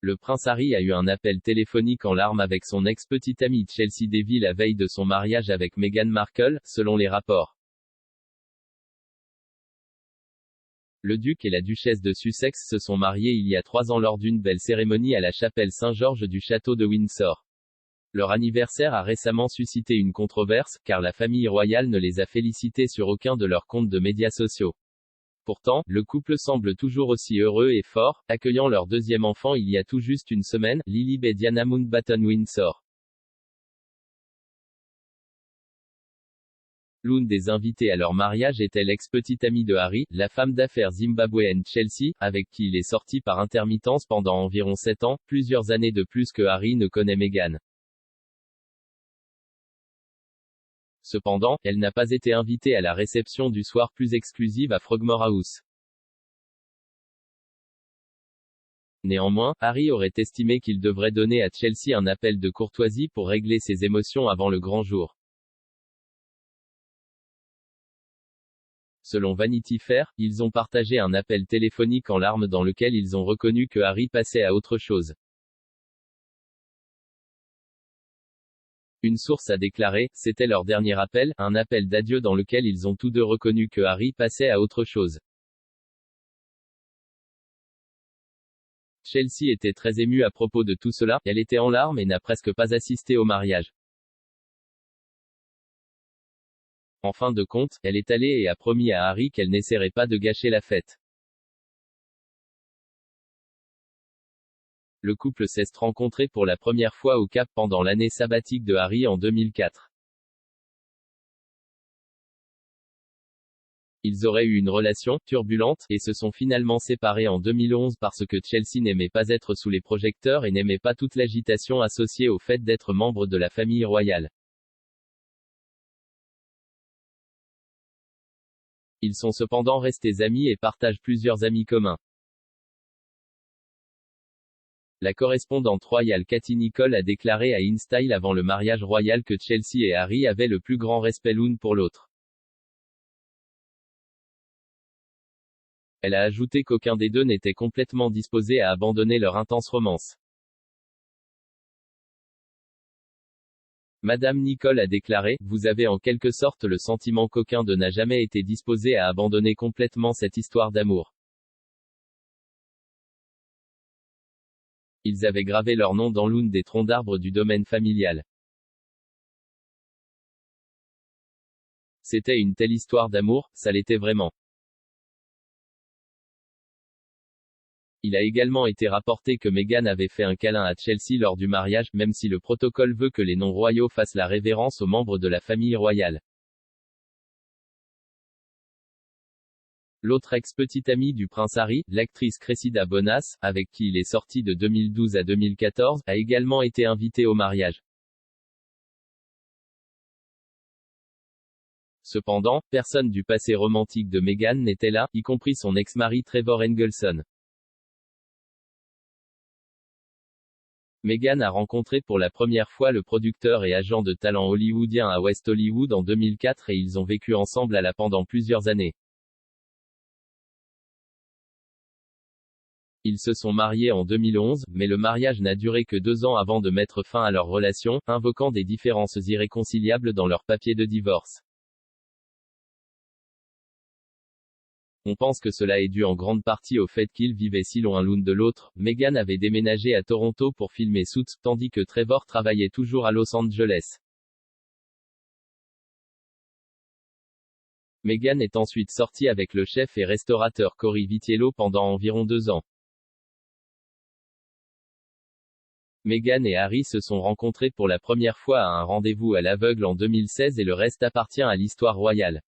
Le prince Harry a eu un appel téléphonique en larmes avec son ex-petite amie Chelsea Deville la veille de son mariage avec Meghan Markle, selon les rapports. Le duc et la duchesse de Sussex se sont mariés il y a 3 ans lors d'une belle cérémonie à la chapelle Saint-Georges du château de Windsor. Leur anniversaire a récemment suscité une controverse, car la famille royale ne les a félicités sur aucun de leurs comptes de médias sociaux. Pourtant, le couple semble toujours aussi heureux et fort, accueillant leur deuxième enfant il y a tout juste une semaine, Lily et Diana Mountbatten Windsor. L'une des invitées à leur mariage était l'ex-petite amie de Harry, la femme d'affaires zimbabwéenne Chelsea, avec qui il est sorti par intermittence pendant environ 7 ans, plusieurs années de plus que Harry ne connaît Meghan. Cependant, elle n'a pas été invitée à la réception du soir plus exclusive à Frogmore House. Néanmoins, Harry aurait estimé qu'il devrait donner à Chelsea un appel de courtoisie pour régler ses émotions avant le grand jour. Selon Vanity Fair, ils ont partagé un appel téléphonique en larmes dans lequel ils ont reconnu que Harry passait à autre chose. Une source a déclaré, c'était leur dernier appel, un appel d'adieu dans lequel ils ont tous deux reconnu que Harry passait à autre chose. Chelsea était très émue à propos de tout cela, elle était en larmes et n'a presque pas assisté au mariage. En fin de compte, elle est allée et a promis à Harry qu'elle n'essaierait pas de gâcher la fête. Le couple s'est rencontré pour la première fois au Cap pendant l'année sabbatique de Harry en 2004. Ils auraient eu une relation turbulente et se sont finalement séparés en 2011 parce que Chelsea n'aimait pas être sous les projecteurs et n'aimait pas toute l'agitation associée au fait d'être membre de la famille royale. Ils sont cependant restés amis et partagent plusieurs amis communs. La correspondante royale Katie Nicholl a déclaré à InStyle avant le mariage royal que Chelsea et Harry avaient le plus grand respect l'une pour l'autre. Elle a ajouté qu'aucun des deux n'était complètement disposé à abandonner leur intense romance. Madame Nicholl a déclaré, vous avez en quelque sorte le sentiment qu'aucun d'eux n'a jamais été disposé à abandonner complètement cette histoire d'amour. Ils avaient gravé leur nom dans l'une des troncs d'arbres du domaine familial. C'était une telle histoire d'amour, ça l'était vraiment. Il a également été rapporté que Meghan avait fait un câlin à Chelsea lors du mariage, même si le protocole veut que les non-royaux fassent la révérence aux membres de la famille royale. L'autre ex-petite amie du prince Harry, l'actrice Cressida Bonas, avec qui il est sorti de 2012 à 2014, a également été invitée au mariage. Cependant, personne du passé romantique de Meghan n'était là, y compris son ex-mari Trevor Engelson. Meghan a rencontré pour la première fois le producteur et agent de talent hollywoodien à West Hollywood en 2004 et ils ont vécu ensemble pendant plusieurs années. Ils se sont mariés en 2011, mais le mariage n'a duré que 2 ans avant de mettre fin à leur relation, invoquant des différences irréconciliables dans leurs papiers de divorce. On pense que cela est dû en grande partie au fait qu'ils vivaient si loin l'une de l'autre. Meghan avait déménagé à Toronto pour filmer Suits, tandis que Trevor travaillait toujours à Los Angeles. Meghan est ensuite sortie avec le chef et restaurateur Cory Vitiello pendant environ 2 ans. Meghan et Harry se sont rencontrés pour la première fois à un rendez-vous à l'aveugle en 2016 et le reste appartient à l'histoire royale.